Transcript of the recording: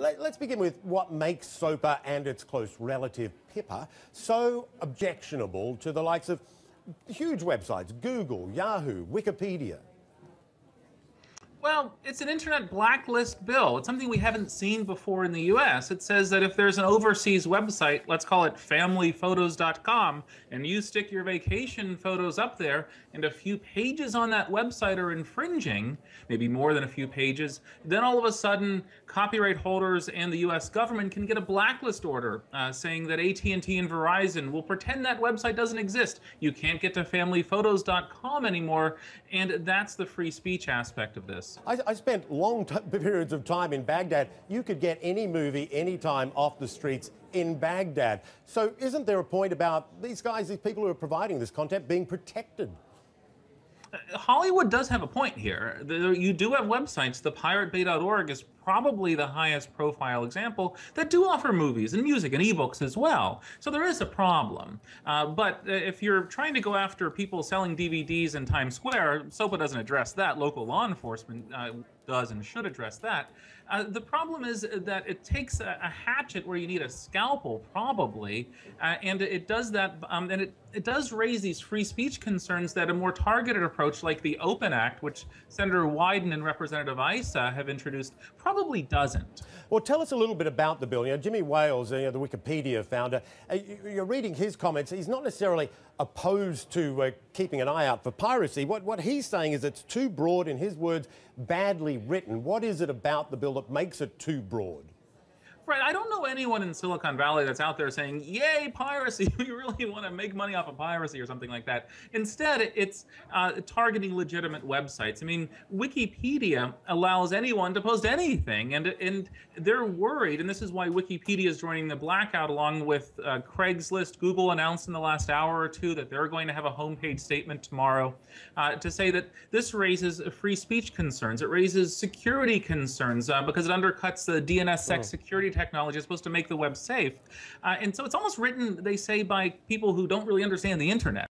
Let's begin with what makes SOPA and its close relative Pippa so objectionable to the likes of huge websites, Google, Yahoo, Wikipedia. Well, it's an internet blacklist bill. It's something we haven't seen before in the US. It says that if there's an overseas website, let's call it familyphotos.com, and you stick your vacation photos up there, and a few pages on that website are infringing, maybe more than a few pages, then all of a sudden copyright holders and the US government can get a blacklist order saying that AT&T and Verizon will pretend that website doesn't exist. You can't get to familyphotos.com anymore, and that's the free speech aspect of this. I spent long periods of time in Baghdad. You could get any movie, anytime off the streets in Baghdad. So isn't there a point about these guys, these people who are providing this content, being protected? Hollywood does have a point here. You do have websites. The piratebay.org is probably the highest profile example that do offer movies and music and ebooks as well. So there is a problem. But if you're trying to go after people selling DVDs in Times Square, SOPA doesn't address that. Local law enforcement does and should address that. The problem is that it takes a hatchet where you need a scalpel, probably, and it does that, and it does raise these free speech concerns that a more targeted approach like the Open Act, which Senator Wyden and Representative Issa have introduced, probably doesn't. Well, tell us a little bit about the bill. You know, Jimmy Wales, the Wikipedia founder, you're reading his comments. He's not necessarily opposed to keeping an eye out for piracy. What he's saying is it's too broad, in his words, badly written. What is it about the bill that makes it too broad? Right, I don't know anyone in Silicon Valley that's out there saying, yay, piracy, we really want to make money off of piracy or something like that. Instead, it's targeting legitimate websites. I mean, Wikipedia allows anyone to post anything, and they're worried, and this is why Wikipedia is joining the blackout along with Craigslist. Google announced in the last hour or two that they're going to have a homepage statement tomorrow to say that this raises free speech concerns. It raises security concerns because it undercuts the DNSSEC security technology is supposed to make the web safe. And so it's almost written, they say, by people who don't really understand the internet.